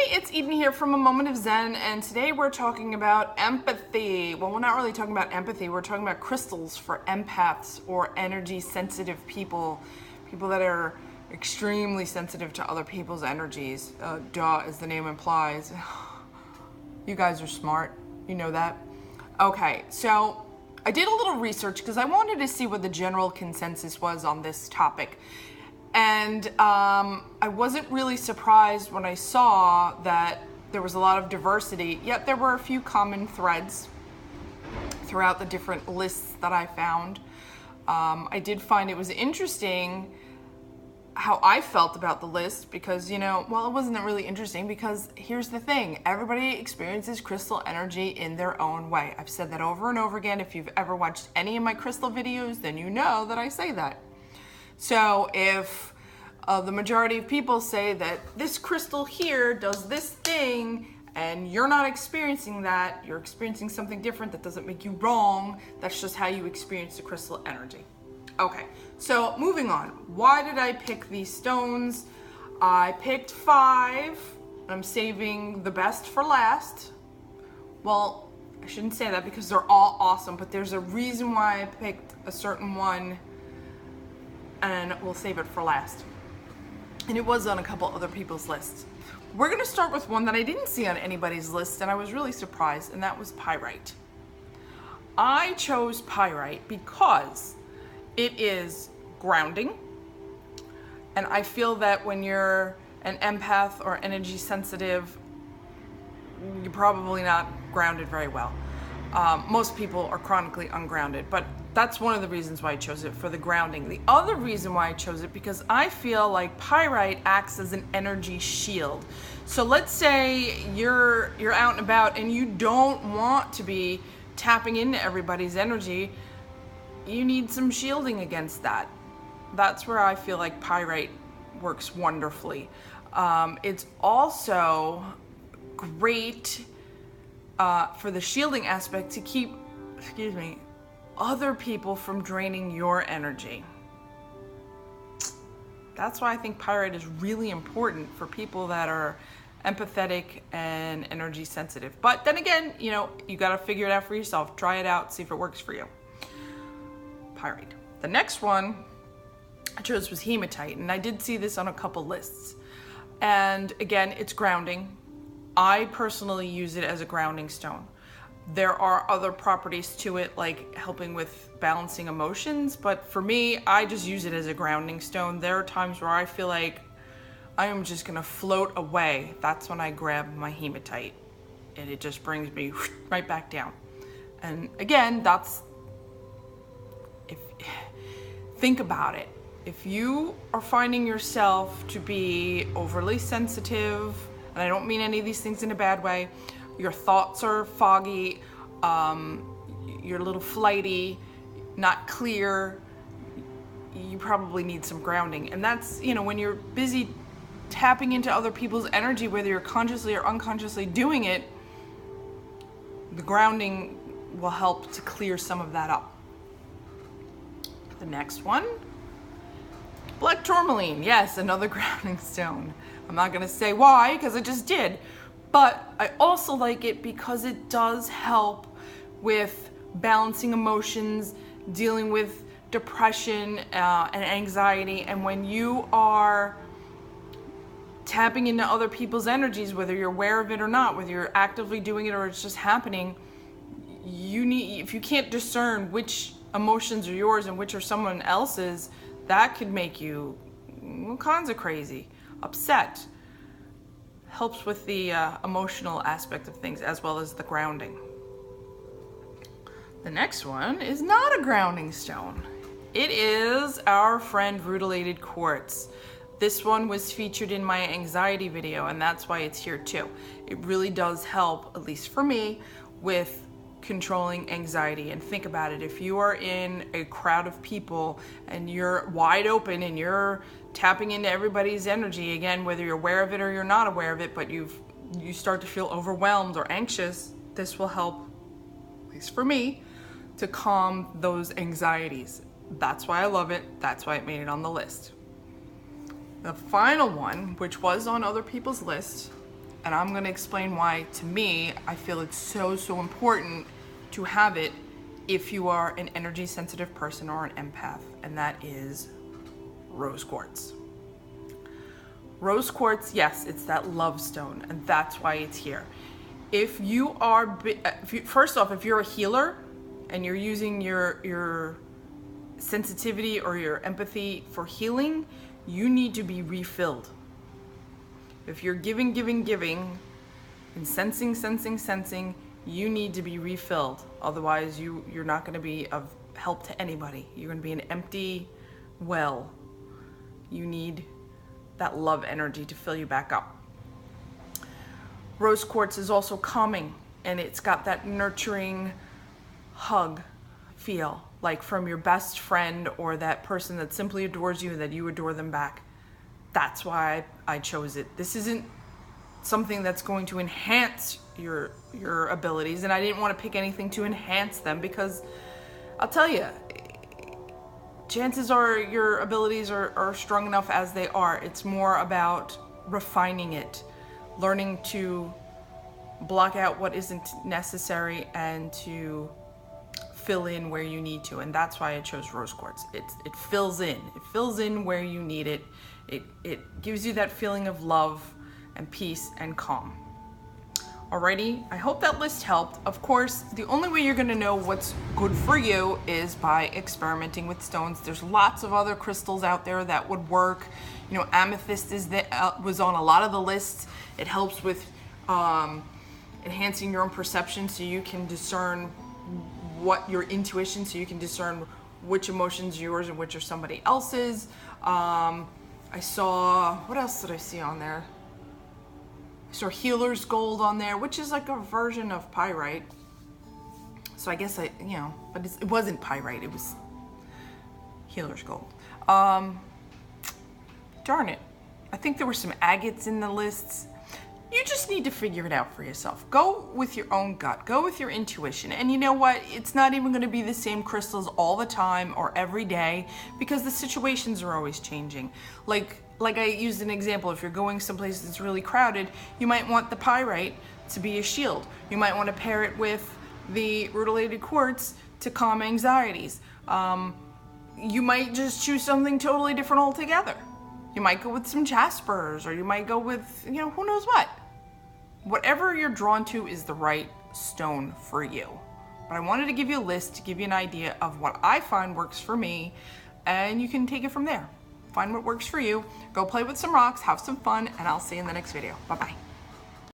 it's Eden here from A Moment of Zen, and today we're talking about empathy. Well, we're not really talking about empathy, we're talking about crystals for empaths or energy sensitive people. People that are extremely sensitive to other people's energies. Duh, as the name implies. You guys are smart, you know that. Okay, so I did a little research because I wanted to see what the general consensus was on this topic. And I wasn't really surprised when I saw that there was a lot of diversity, yet there were a few common threads throughout the different lists that I found. I did find it was interesting how I felt about the list because, you know, well, it wasn't really interesting because here's the thing. Everybody experiences crystal energy in their own way. I've said that over and over again. If you've ever watched any of my crystal videos, then you know that I say that. So if the majority of people say that this crystal here does this thing and you're not experiencing that, you're experiencing something different that doesn't make you wrong, that's just how you experience the crystal energy. Okay, so moving on. Why did I pick these stones? I picked 5. I'm saving the best for last. Well, I shouldn't say that because they're all awesome, but there's a reason why I picked a certain one, and we'll save it for last. And it was on a couple other people's lists. We're gonna start with one that I didn't see on anybody's list, and I was really surprised, and that was Pyrite. I chose Pyrite because it is grounding, and I feel that when you're an empath or energy sensitive, you're probably not grounded very well. Most people are chronically ungrounded, but that's one of the reasons why I chose it, for the grounding. The other reason why I chose it, because I feel like Pyrite acts as an energy shield. So let's say you're out and about and you don't want to be tapping into everybody's energy. You need some shielding against that. That's where I feel like Pyrite works wonderfully. It's also great for the shielding aspect to keep, other people from draining your energy. That's why I think Pyrite is really important for people that are empathetic and energy sensitive. But then again, you know, you gotta figure it out for yourself. Try it out, see if it works for you. Pyrite. The next one I chose was Hematite, and I did see this on a couple lists. And again, it's grounding. I personally use it as a grounding stone. There are other properties to it, like helping with balancing emotions, but for me, I just use it as a grounding stone. There are times where I feel like I am just gonna float away. That's when I grab my Hematite, and it just brings me right back down. And again, think about it. If you are finding yourself to be overly sensitive, and I don't mean any of these things in a bad way, your thoughts are foggy, you're a little flighty, not clear, you probably need some grounding. And that's, you know, when you're busy tapping into other people's energy, whether you're consciously or unconsciously doing it, the grounding will help to clear some of that up. The next one, black tourmaline. Yes, another grounding stone. I'm not gonna say why, because I just did. But I also like it because it does help with balancing emotions, dealing with depression and anxiety. And when you are tapping into other people's energies, whether you're aware of it or not, whether you're actively doing it or it's just happening, if you can't discern which emotions are yours and which are someone else's, that could make you all kinds of crazy, upset. Helps with the emotional aspect of things as well as the grounding. The next one is not a grounding stone. It is our friend Rutilated Quartz. This one was featured in my anxiety video, and that's why it's here too. It really does help, at least for me, with controlling anxiety. And think about it, if you are in a crowd of people and you're wide open and you're tapping into everybody's energy, again, whether you're aware of it or you're not aware of it, but you start to feel overwhelmed or anxious, this will help, at least for me, to calm those anxieties. That's why I love it. That's why it made it on the list. The final one, which was on other people's lists, And I'm gonna explain why, to me, I feel it's so important to have it if you are an energy sensitive person or an empath, and that is rose quartz. Rose quartz, yes, it's that love stone, and that's why it's here. If you are, first off, if you're a healer and you're using your sensitivity or your empathy for healing, you need to be refilled. If you're giving, and sensing, you need to be refilled. Otherwise, you're not going to be of help to anybody. You're going to be an empty well. You need that love energy to fill you back up. Rose quartz is also calming, and it's got that nurturing hug feel, like from your best friend or that person that simply adores you and that you adore them back. That's why I chose it. This isn't something that's going to enhance your abilities, and I didn't want to pick anything to enhance them, because I'll tell you, chances are your abilities are strong enough as they are. It's more about refining it, learning to block out what isn't necessary and to fill in where you need to. And that's why I chose rose quartz. It fills in where you need it. It gives you that feeling of love and peace and calm. Alrighty, I hope that list helped. Of course, the only way you're gonna know what's good for you is by experimenting with stones. There's lots of other crystals out there that would work. You know, amethyst was on a lot of the lists. It helps with enhancing your own perception, so you can discern what your intuition, so you can discern which emotions are yours and which are somebody else's. I saw, what else did I see on there? I saw healer's gold on there, which is like a version of pyrite. So I guess but it wasn't pyrite, it was healer's gold. Darn it. I think there were some agates in the lists. You just need to figure it out for yourself. Go with your own gut, go with your intuition. And you know what? It's not even gonna be the same crystals all the time or every day, because the situations are always changing. Like I used an example, if you're going someplace that's really crowded, you might want the pyrite to be a shield. You might want to pair it with the rutilated quartz to calm anxieties. You might just choose something totally different altogether. You might go with some jaspers, or you might go with, who knows what. Whatever you're drawn to is the right stone for you. But I wanted to give you a list to give you an idea of what I find works for me, and you can take it from there. Find what works for you, go play with some rocks, have some fun, and I'll see you in the next video. Bye-bye.